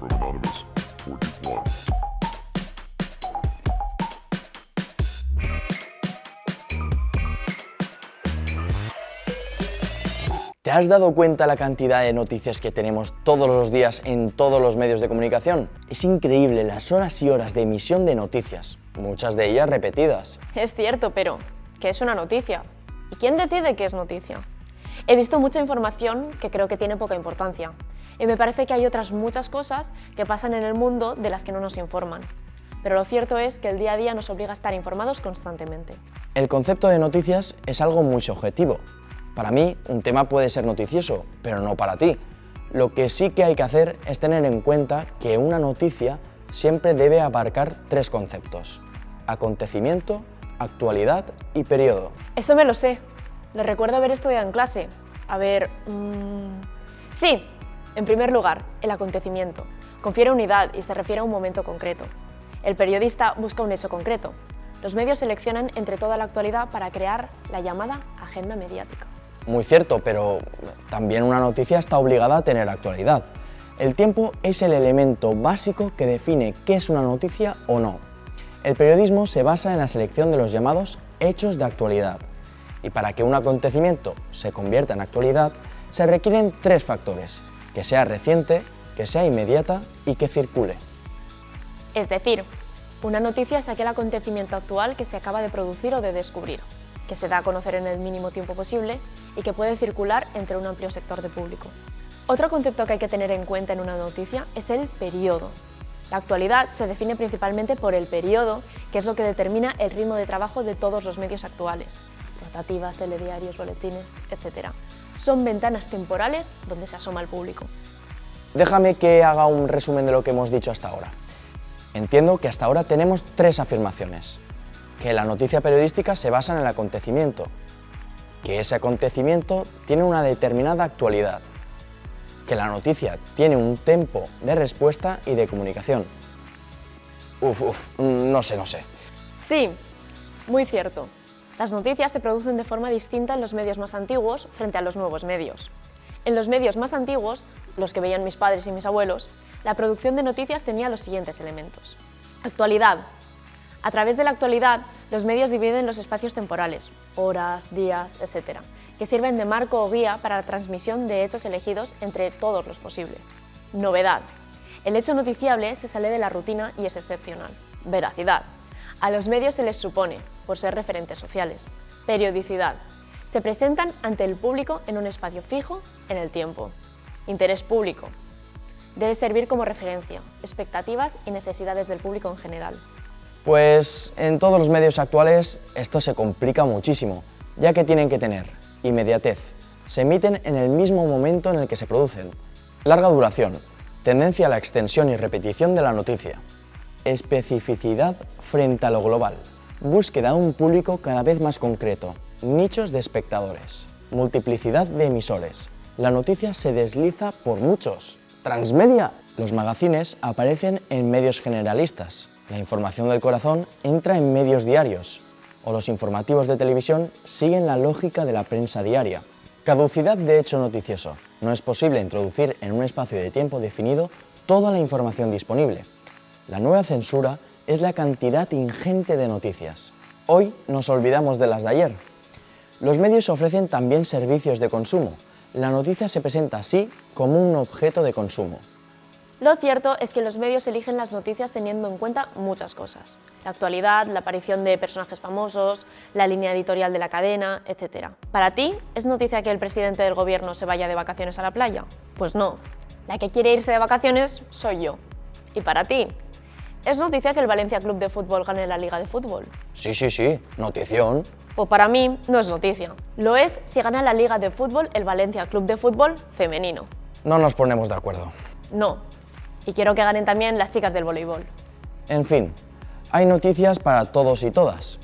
from Anonymous 41. ¿Te has dado cuenta la cantidad de noticias que tenemos todos los días en todos los medios de comunicación? Es increíble las horas y horas de emisión de noticias, muchas de ellas repetidas. Es cierto, pero ¿qué es una noticia? ¿Y quién decide qué es noticia? He visto mucha información que creo que tiene poca importancia, y me parece que hay otras muchas cosas que pasan en el mundo de las que no nos informan. Pero lo cierto es que el día a día nos obliga a estar informados constantemente. El concepto de noticias es algo muy subjetivo. Para mí, un tema puede ser noticioso, pero no para ti. Lo que sí que hay que hacer es tener en cuenta que una noticia siempre debe abarcar tres conceptos: acontecimiento, actualidad y periodo. Eso me lo sé. Lo recuerdo haber estudiado en clase. Sí, en primer lugar, el acontecimiento. Confiere unidad y se refiere a un momento concreto. El periodista busca un hecho concreto. Los medios seleccionan entre toda la actualidad para crear la llamada agenda mediática. Muy cierto, pero también una noticia está obligada a tener actualidad. El tiempo es el elemento básico que define qué es una noticia o no. El periodismo se basa en la selección de los llamados hechos de actualidad. Y para que un acontecimiento se convierta en actualidad, se requieren tres factores: que sea reciente, que sea inmediata y que circule. Es decir, una noticia es aquel acontecimiento actual que se acaba de producir o de descubrir, que se da a conocer en el mínimo tiempo posible y que puede circular entre un amplio sector de público. Otro concepto que hay que tener en cuenta en una noticia es el periodo. La actualidad se define principalmente por el periodo, que es lo que determina el ritmo de trabajo de todos los medios actuales: rotativas, telediarios, boletines, etc. Son ventanas temporales donde se asoma el público. Déjame que haga un resumen de lo que hemos dicho hasta ahora. Entiendo que hasta ahora tenemos tres afirmaciones: que la noticia periodística se basa en el acontecimiento, que ese acontecimiento tiene una determinada actualidad, que la noticia tiene un tempo de respuesta y de comunicación. No sé. Sí, muy cierto. Las noticias se producen de forma distinta en los medios más antiguos frente a los nuevos medios. En los medios más antiguos, los que veían mis padres y mis abuelos, la producción de noticias tenía los siguientes elementos. Actualidad. A través de la actualidad, los medios dividen los espacios temporales, horas, días, etc., que sirven de marco o guía para la transmisión de hechos elegidos entre todos los posibles. Novedad. El hecho noticiable se sale de la rutina y es excepcional. Veracidad. A los medios se les supone, por ser referentes sociales. Periodicidad. Se presentan ante el público en un espacio fijo en el tiempo. Interés público. Debe servir como referencia, expectativas y necesidades del público en general. Pues en todos los medios actuales esto se complica muchísimo, ya que tienen que tener inmediatez, se emiten en el mismo momento en el que se producen; larga duración, tendencia a la extensión y repetición de la noticia; especificidad frente a lo global, búsqueda de un público cada vez más concreto; nichos de espectadores; multiplicidad de emisores, la noticia se desliza por muchos; transmedia, los magazines aparecen en medios generalistas; la información del corazón entra en medios diarios, o los informativos de televisión siguen la lógica de la prensa diaria. Caducidad de hecho noticioso. No es posible introducir en un espacio de tiempo definido toda la información disponible. La nueva censura es la cantidad ingente de noticias. Hoy nos olvidamos de las de ayer. Los medios ofrecen también servicios de consumo. La noticia se presenta así como un objeto de consumo. Lo cierto es que los medios eligen las noticias teniendo en cuenta muchas cosas: la actualidad, la aparición de personajes famosos, la línea editorial de la cadena, etc. ¿Para ti es noticia que el presidente del gobierno se vaya de vacaciones a la playa? Pues no. La que quiere irse de vacaciones soy yo. ¿Y para ti? ¿Es noticia que el Valencia Club de Fútbol gane la Liga de Fútbol? Sí, notición. Pues para mí no es noticia. Lo es si gana la Liga de Fútbol el Valencia Club de Fútbol femenino. No nos ponemos de acuerdo. No. Y quiero que ganen también las chicas del voleibol. En fin, hay noticias para todos y todas.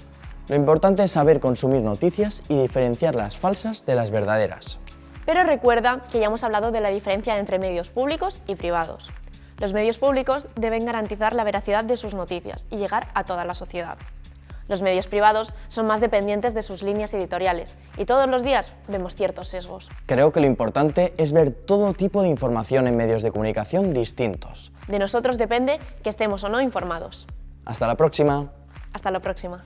Lo importante es saber consumir noticias y diferenciar las falsas de las verdaderas. Pero recuerda que ya hemos hablado de la diferencia entre medios públicos y privados. Los medios públicos deben garantizar la veracidad de sus noticias y llegar a toda la sociedad. Los medios privados son más dependientes de sus líneas editoriales y todos los días vemos ciertos sesgos. Creo que lo importante es ver todo tipo de información en medios de comunicación distintos. De nosotros depende que estemos o no informados. Hasta la próxima. Hasta la próxima.